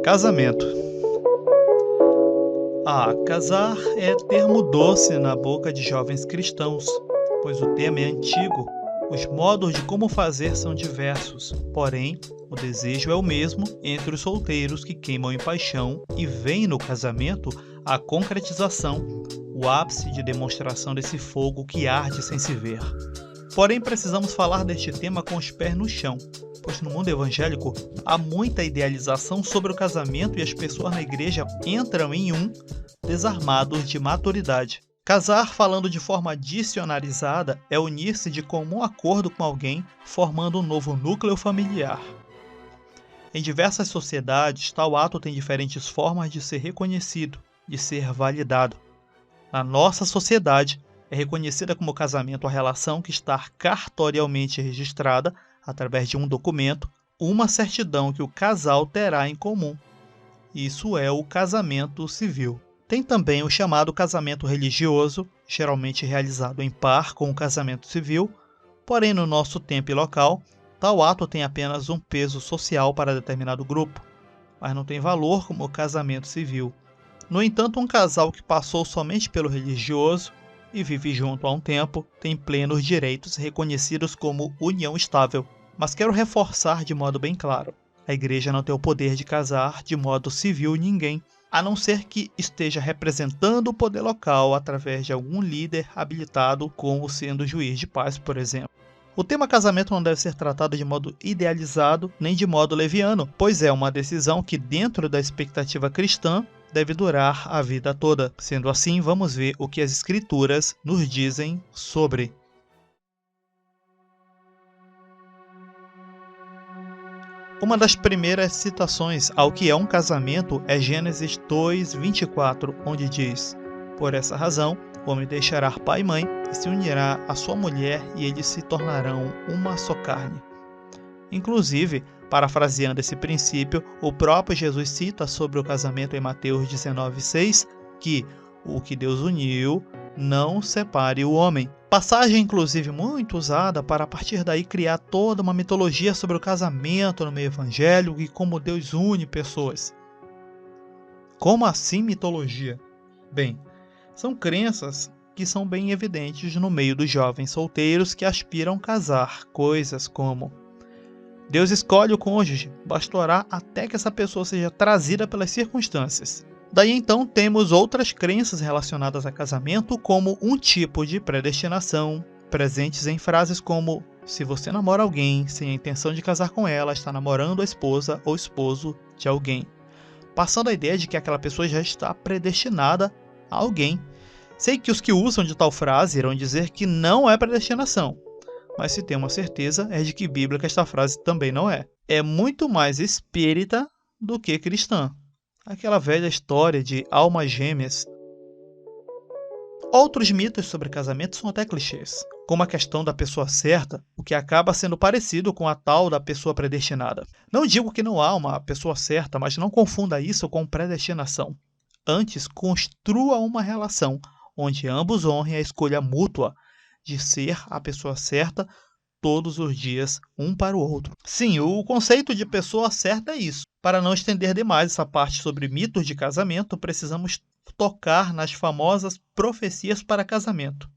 Casamento. Casar é termo doce na boca de jovens cristãos, pois o tema é antigo. Os modos de como fazer são diversos, porém, o desejo é o mesmo entre os solteiros que queimam em paixão e veem no casamento a concretização, o ápice de demonstração desse fogo que arde sem se ver. Porém, precisamos falar deste tema com os pés no chão, pois no mundo evangélico há muita idealização sobre o casamento e as pessoas na igreja entram em desarmados de maturidade. Casar, falando de forma dicionarizada, é unir-se de comum acordo com alguém, formando um novo núcleo familiar. Em diversas sociedades, tal ato tem diferentes formas de ser reconhecido, de ser validado. Na nossa sociedade, é reconhecida como casamento a relação que está cartorialmente registrada, através de um documento, uma certidão que o casal terá em comum. Isso é o casamento civil. Tem também o chamado casamento religioso, geralmente realizado em par com o casamento civil, porém no nosso tempo e local, tal ato tem apenas um peso social para determinado grupo, mas não tem valor como o casamento civil. No entanto, um casal que passou somente pelo religioso e vive junto há um tempo tem plenos direitos reconhecidos como união estável. Mas quero reforçar de modo bem claro: a igreja não tem o poder de casar de modo civil ninguém, a não ser que esteja representando o poder local através de algum líder habilitado, como sendo juiz de paz, por exemplo. O tema casamento não deve ser tratado de modo idealizado nem de modo leviano, pois é uma decisão que, dentro da expectativa cristã, deve durar a vida toda. Sendo assim, vamos ver o que as Escrituras nos dizem sobre. Uma das primeiras citações ao que é um casamento é Gênesis 2:24, onde diz: "Por essa razão, o homem deixará pai e mãe e se unirá à sua mulher e eles se tornarão uma só carne." Inclusive, parafraseando esse princípio, o próprio Jesus cita sobre o casamento em Mateus 19:6 que o que Deus uniu, não separe o homem. Passagem, inclusive, muito usada para, a partir daí, criar toda uma mitologia sobre o casamento no meio evangélico e como Deus une pessoas. Como assim mitologia? Bem, são crenças que são bem evidentes no meio dos jovens solteiros que aspiram casar. Coisas como: Deus escolhe o cônjuge, bastará até que essa pessoa seja trazida pelas circunstâncias. Daí então temos outras crenças relacionadas a casamento, como um tipo de predestinação, presentes em frases como: se você namora alguém sem a intenção de casar com ela, está namorando a esposa ou esposo de alguém, passando a ideia de que aquela pessoa já está predestinada a alguém. Sei que os que usam de tal frase irão dizer que não é predestinação, mas se tem uma certeza é de que bíblica esta frase também não é. É muito mais espírita do que cristã. Aquela velha história de almas gêmeas. Outros mitos sobre casamento são até clichês, como a questão da pessoa certa, o que acaba sendo parecido com a tal da pessoa predestinada. Não digo que não há uma pessoa certa, mas não confunda isso com predestinação. Antes, construa uma relação onde ambos honrem a escolha mútua de ser a pessoa certa todos os dias, um para o outro. Sim, o conceito de pessoa certa é isso. Para não estender demais essa parte sobre mitos de casamento, precisamos tocar nas famosas profecias para casamento,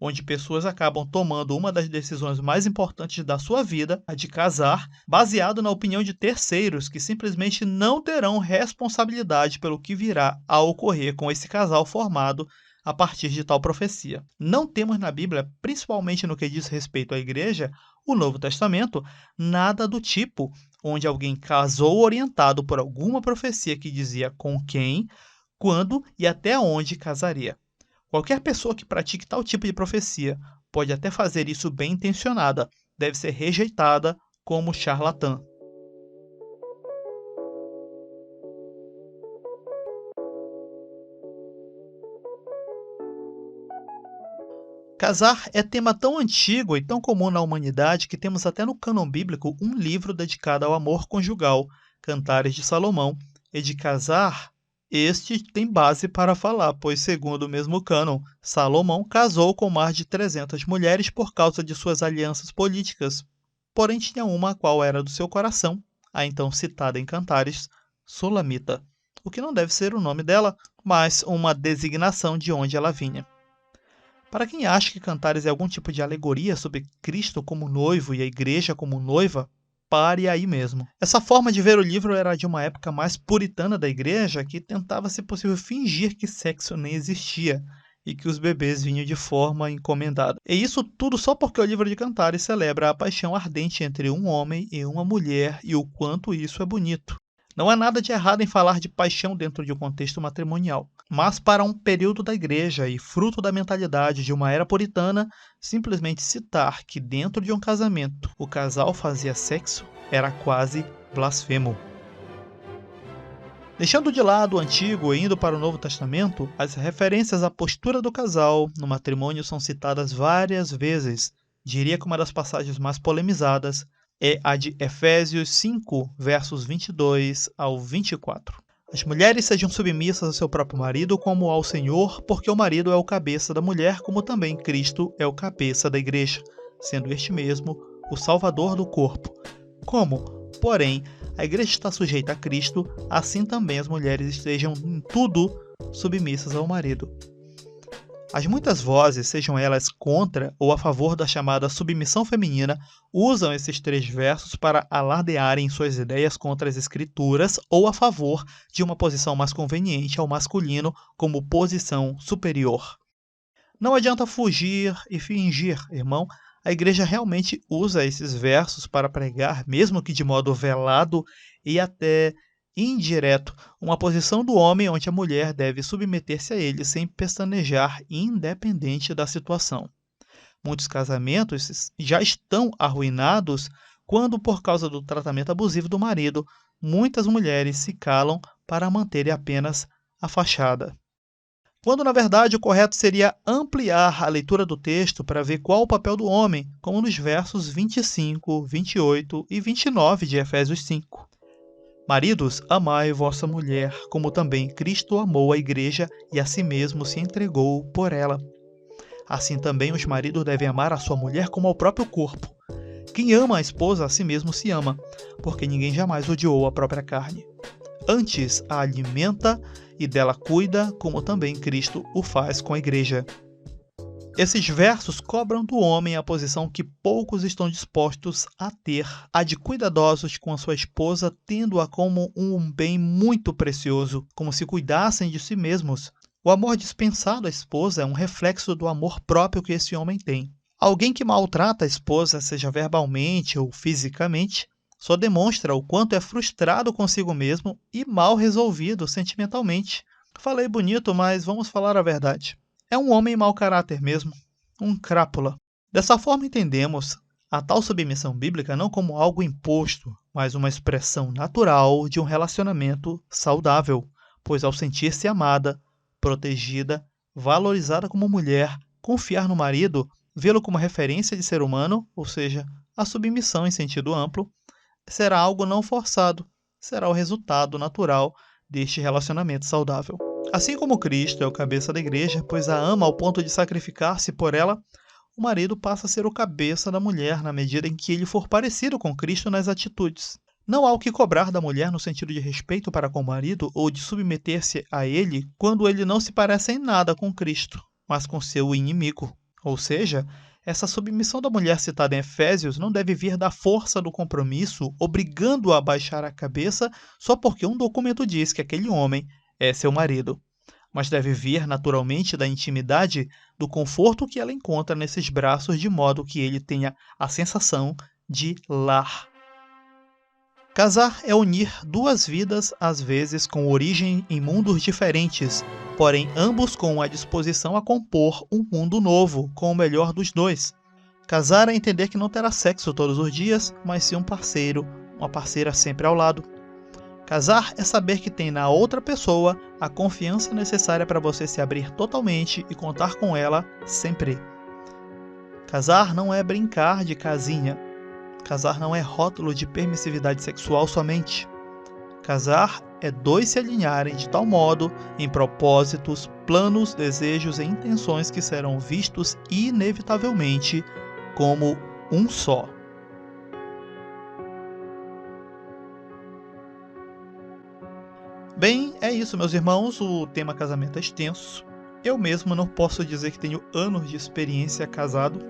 onde pessoas acabam tomando uma das decisões mais importantes da sua vida, a de casar, baseado na opinião de terceiros que simplesmente não terão responsabilidade pelo que virá a ocorrer com esse casal formado a partir de tal profecia. Não temos na Bíblia, principalmente no que diz respeito à igreja, o Novo Testamento, nada do tipo, onde alguém casou orientado por alguma profecia que dizia com quem, quando e até onde casaria. Qualquer pessoa que pratique tal tipo de profecia pode até fazer isso bem intencionada, deve ser rejeitada como charlatã. Casar é tema tão antigo e tão comum na humanidade que temos até no cânon bíblico um livro dedicado ao amor conjugal, Cantares de Salomão, e de casar, este tem base para falar, pois, segundo o mesmo cânon, Salomão casou com mais de 300 mulheres por causa de suas alianças políticas, porém tinha uma a qual era do seu coração, a então citada em Cantares, Sulamita, o que não deve ser o nome dela, mas uma designação de onde ela vinha. Para quem acha que Cantares é algum tipo de alegoria sobre Cristo como noivo e a igreja como noiva, pare aí mesmo. Essa forma de ver o livro era de uma época mais puritana da igreja que tentava, se possível, fingir que sexo nem existia e que os bebês vinham de forma encomendada. E isso tudo só porque o livro de Cantares celebra a paixão ardente entre um homem e uma mulher e o quanto isso é bonito. Não há nada de errado em falar de paixão dentro de um contexto matrimonial, mas para um período da igreja e fruto da mentalidade de uma era puritana, simplesmente citar que dentro de um casamento o casal fazia sexo era quase blasfemo. Deixando de lado o Antigo e indo para o Novo Testamento, as referências à postura do casal no matrimônio são citadas várias vezes. Diria que uma das passagens mais polemizadas é a de Efésios 5, versos 22 ao 24. As mulheres sejam submissas ao seu próprio marido como ao Senhor, porque o marido é o cabeça da mulher, como também Cristo é o cabeça da igreja, sendo este mesmo o Salvador do corpo. Como, porém, a igreja está sujeita a Cristo, assim também as mulheres estejam em tudo submissas ao marido. As muitas vozes, sejam elas contra ou a favor da chamada submissão feminina, usam esses 3 versos para alardearem suas ideias contra as escrituras ou a favor de uma posição mais conveniente ao masculino como posição superior. Não adianta fugir e fingir, irmão. A igreja realmente usa esses versos para pregar, mesmo que de modo velado e até indireto, uma posição do homem onde a mulher deve submeter-se a ele sem pestanejar, independente da situação. Muitos casamentos já estão arruinados quando, por causa do tratamento abusivo do marido, muitas mulheres se calam para manterem apenas a fachada. Quando, na verdade, o correto seria ampliar a leitura do texto para ver qual o papel do homem, como nos versos 25, 28 e 29 de Efésios 5. Maridos, amai vossa mulher, como também Cristo amou a igreja e a si mesmo se entregou por ela. Assim também os maridos devem amar a sua mulher como ao próprio corpo. Quem ama a esposa a si mesmo se ama, porque ninguém jamais odiou a própria carne. Antes a alimenta e dela cuida, como também Cristo o faz com a igreja. Esses versos cobram do homem a posição que poucos estão dispostos a ter, a de cuidadosos com a sua esposa, tendo-a como um bem muito precioso, como se cuidassem de si mesmos. O amor dispensado à esposa é um reflexo do amor próprio que esse homem tem. Alguém que maltrata a esposa, seja verbalmente ou fisicamente, só demonstra o quanto é frustrado consigo mesmo e mal resolvido sentimentalmente. Falei bonito, mas vamos falar a verdade. É um homem mau caráter mesmo, um crápula. Dessa forma entendemos a tal submissão bíblica não como algo imposto, mas uma expressão natural de um relacionamento saudável, pois ao sentir-se amada, protegida, valorizada como mulher, confiar no marido, vê-lo como referência de ser humano, ou seja, a submissão em sentido amplo, será algo não forçado, será o resultado natural deste relacionamento saudável. Assim como Cristo é o cabeça da igreja, pois a ama ao ponto de sacrificar-se por ela, o marido passa a ser o cabeça da mulher na medida em que ele for parecido com Cristo nas atitudes. Não há o que cobrar da mulher no sentido de respeito para com o marido ou de submeter-se a ele quando ele não se parece em nada com Cristo, mas com seu inimigo. Ou seja, essa submissão da mulher citada em Efésios não deve vir da força do compromisso, obrigando-a a baixar a cabeça só porque um documento diz que aquele homem é seu marido, mas deve vir naturalmente da intimidade, do conforto que ela encontra nesses braços, de modo que ele tenha a sensação de lar. Casar é unir 2 vidas, às vezes com origem em mundos diferentes, porém ambos com a disposição a compor um mundo novo, com o melhor dos 2. Casar é entender que não terá sexo todos os dias, mas sim um parceiro, uma parceira sempre ao lado. Casar é saber que tem na outra pessoa a confiança necessária para você se abrir totalmente e contar com ela sempre. Casar não é brincar de casinha. Casar não é rótulo de permissividade sexual somente. Casar é 2 se alinharem de tal modo em propósitos, planos, desejos e intenções que serão vistos inevitavelmente como um só. Bem, é isso, meus irmãos. O tema casamento é extenso. Eu mesmo não posso dizer que tenho anos de experiência casado,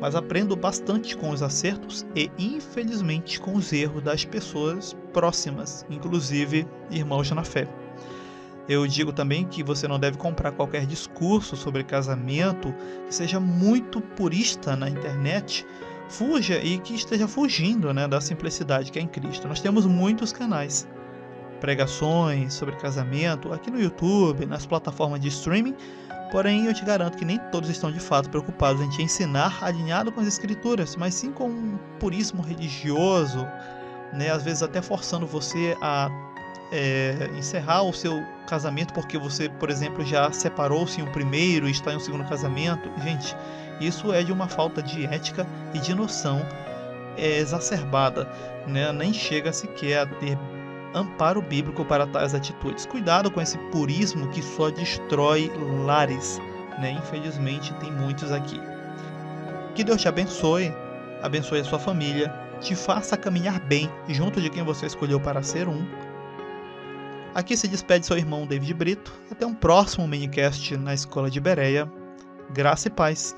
mas aprendo bastante com os acertos e, infelizmente, com os erros das pessoas próximas, inclusive irmãos na fé. Eu digo também que você não deve comprar qualquer discurso sobre casamento que seja muito purista na internet, fuja e que esteja fugindo, né, da simplicidade que é em Cristo. Nós temos muitos canais, pregações sobre casamento aqui no YouTube, nas plataformas de streaming, porém eu te garanto que nem todos estão de fato preocupados em te ensinar alinhado com as escrituras, mas sim com um purismo religioso, né, às vezes até forçando você a encerrar o seu casamento porque você, por exemplo, já separou-se em um primeiro e está em um segundo casamento. Gente, isso é de uma falta de ética e de noção exacerbada, né? Nem chega sequer a ter amparo bíblico para tais atitudes. Cuidado com esse purismo que só destrói lares, né? Infelizmente tem muitos aqui. Que Deus te abençoe a sua família, te faça caminhar bem junto de quem você escolheu para ser um. Aqui se despede seu irmão David Brito. Até um próximo minicast na Escola de Bereia. Graça e paz.